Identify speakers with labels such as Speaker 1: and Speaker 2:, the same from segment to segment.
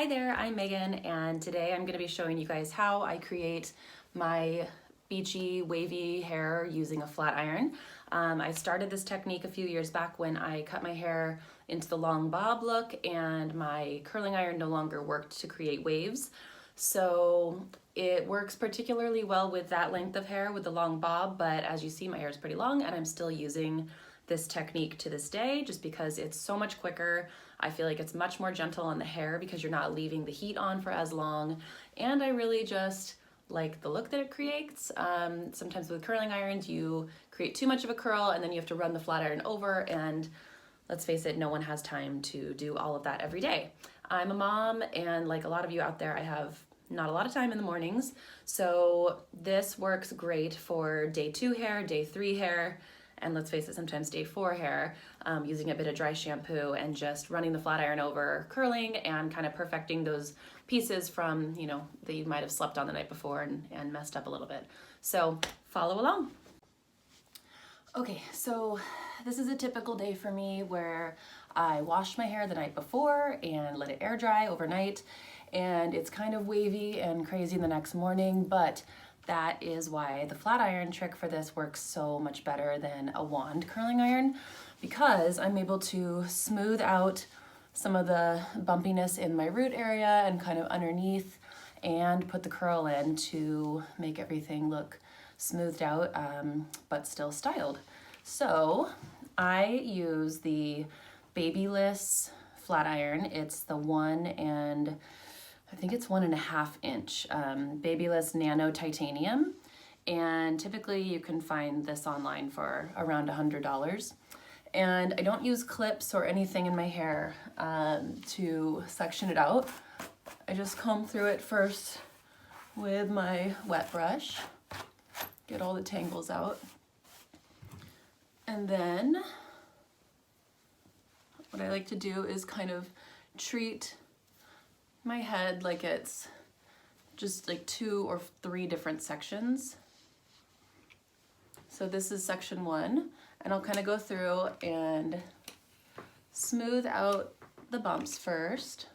Speaker 1: Hi there, I'm Megan, and today I'm going to be showing you guys how I create my beachy, wavy hair using a flat iron. I started this technique a few years back when I cut my hair into the long bob look and my curling iron no longer worked to create waves. So it works particularly well with that length of hair with the long bob, but as you see, my hair is pretty long and I'm still using this technique to this day just because it's so much quicker. I feel like it's much more gentle on the hair because you're not leaving the heat on for as long, and I really just like the look that it creates. Sometimes with curling irons you create too much of a curl and then you have to run the flat iron over, and let's face it, no one has time to do all of that every day. I'm a mom, and like a lot of you out there, I have not a lot of time in the mornings, so this works great for day 2 hair, day 3 hair, and let's face it, sometimes day 4 hair, using a bit of dry shampoo and just running the flat iron over, curling and kind of perfecting those pieces from, that you might have slept on the night before and messed up a little bit. So follow along. Okay, so this is a typical day for me where I washed my hair the night before and let it air dry overnight, and it's kind of wavy and crazy the next morning, but that is why the flat iron trick for this works so much better than a wand curling iron, because I'm able to smooth out some of the bumpiness in my root area and kind of underneath, and put the curl in to make everything look smoothed out but still styled. So I use the Babyliss flat iron. It's the 1.5 inch Babyliss Nano Titanium, and typically you can find this online for around $100. And I don't use clips or anything in my hair to section it out. I just comb through it first with my wet brush, get all the tangles out, and then what I like to do is kind of treat my head like it's just like 2 or 3 different sections. So this is section 1, and I'll kind of go through and smooth out the bumps first.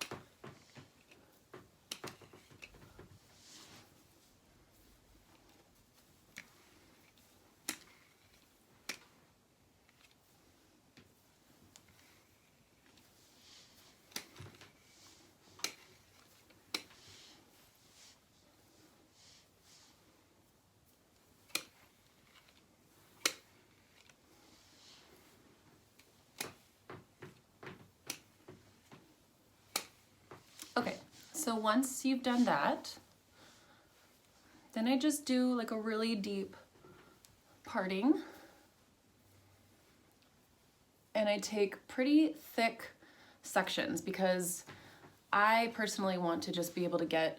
Speaker 1: Okay, so once you've done that, then I just do like a really deep parting, and I take pretty thick sections because I personally want to just be able to get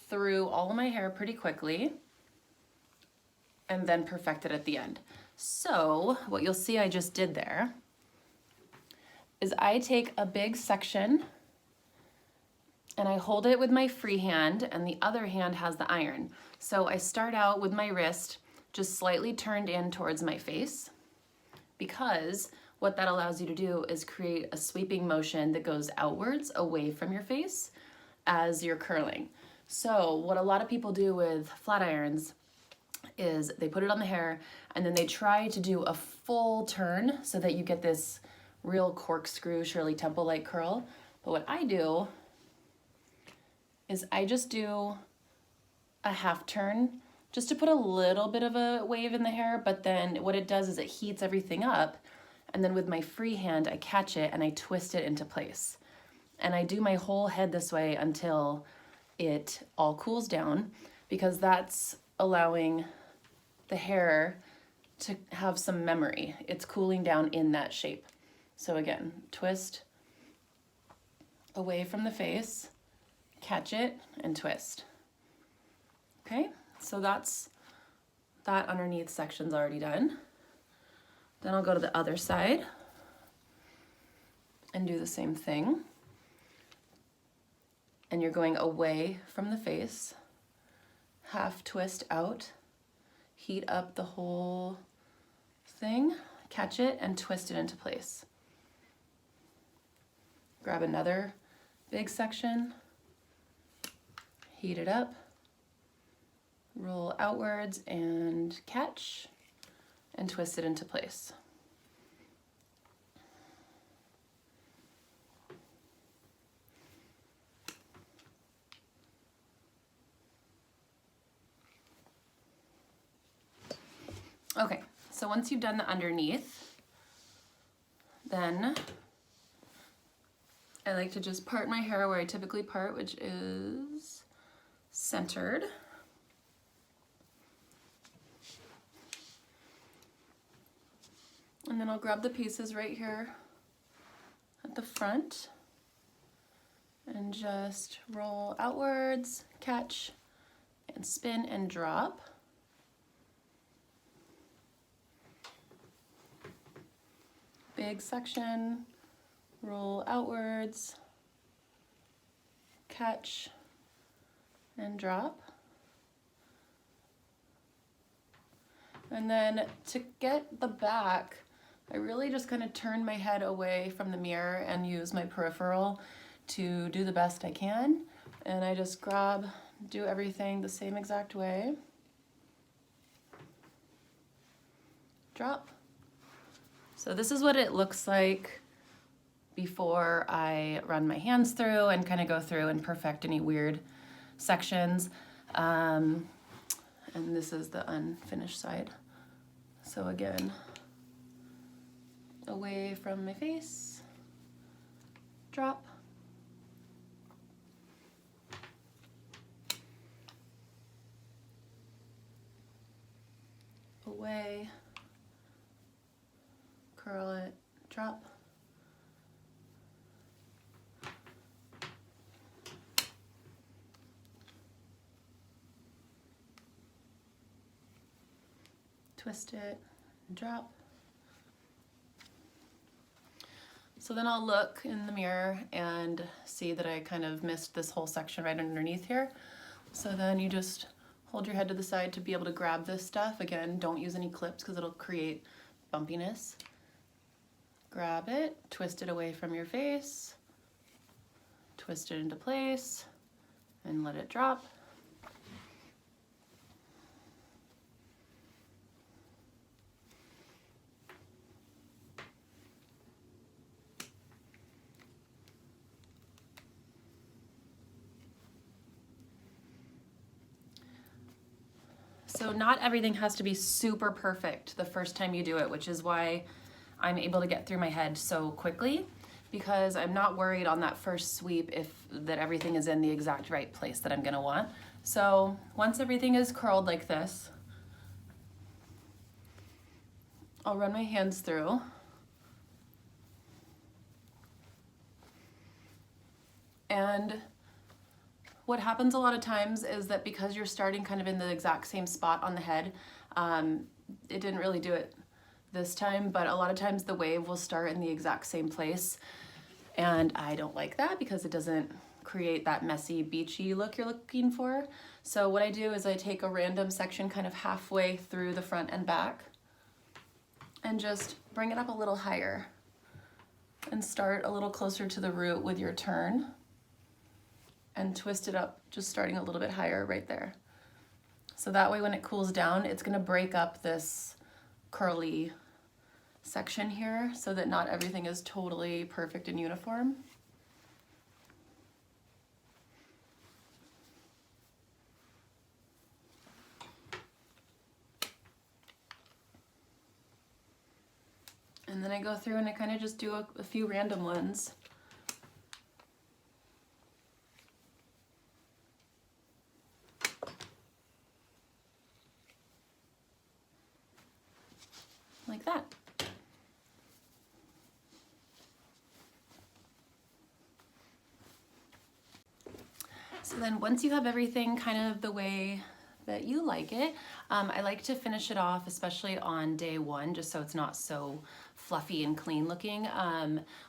Speaker 1: through all of my hair pretty quickly and then perfect it at the end. So what you'll see I just did there is I take a big section and I hold it with my free hand, and the other hand has the iron. So I start out with my wrist just slightly turned in towards my face, because what that allows you to do is create a sweeping motion that goes outwards away from your face as you're curling. So what a lot of people do with flat irons is they put it on the hair and then they try to do a full turn so that you get this real corkscrew Shirley Temple-like curl. But what I do is I just do a half turn just to put a little bit of a wave in the hair, but then what it does is it heats everything up, and then with my free hand I catch it and I twist it into place. And I do my whole head this way until it all cools down, because that's allowing the hair to have some memory. It's cooling down in that shape. So again, twist away from the face, catch it, and twist. Okay, so that's that underneath section's already done. Then I'll go to the other side and do the same thing. And you're going away from the face, half twist out, heat up the whole thing, catch it, and twist it into place. Grab another big section, heat it up, roll outwards and catch, and twist it into place. Okay, so once you've done the underneath, then I like to just part my hair where I typically part, which is centered. And then I'll grab the pieces right here at the front and just roll outwards, catch, and spin and drop. Big section, roll outwards, catch, and drop. And then to get the back, I really just kind of turn my head away from the mirror and use my peripheral to do the best I can. And I just grab, do everything the same exact way. Drop. So this is what it looks like before I run my hands through and kind of go through and perfect any weird sections. And this is the unfinished side. So again, away from my face, drop. Away, curl it, drop. Twist it, and drop. So then I'll look in the mirror and see that I kind of missed this whole section right underneath here. So then you just hold your head to the side to be able to grab this stuff. Again, don't use any clips because it'll create bumpiness. Grab it, twist it away from your face, twist it into place, and let it drop. So not everything has to be super perfect the first time you do it, which is why I'm able to get through my head so quickly, because I'm not worried on that first sweep that everything is in the exact right place that I'm gonna want. So once everything is curled like this, I'll run my hands through. And what happens a lot of times is that because you're starting kind of in the exact same spot on the head, it didn't really do it this time, but a lot of times the wave will start in the exact same place. And I don't like that because it doesn't create that messy, beachy look you're looking for. So what I do is I take a random section kind of halfway through the front and back and just bring it up a little higher and start a little closer to the root with your turn and twist it up, just starting a little bit higher right there. So that way when it cools down, it's gonna break up this curly section here so that not everything is totally perfect and uniform. And then I go through and I kind of just do a few random ones. Like that. So then once you have everything kind of the way that you like it, I like to finish it off, especially on day one, just so it's not so fluffy and clean looking,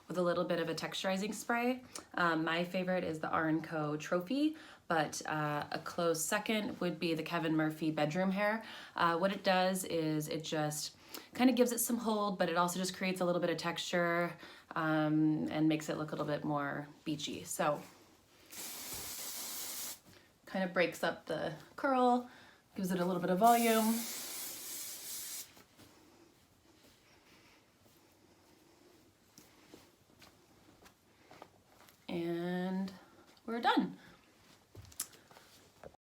Speaker 1: with a little bit of a texturizing spray. My favorite is the R&Co Trophy, but a close second would be the Kevin Murphy Bedroom Hair. What it does is it just kind of gives it some hold, but it also just creates a little bit of texture and makes it look a little bit more beachy. So Kind of breaks up the curl, gives it a little bit of volume. And we're done.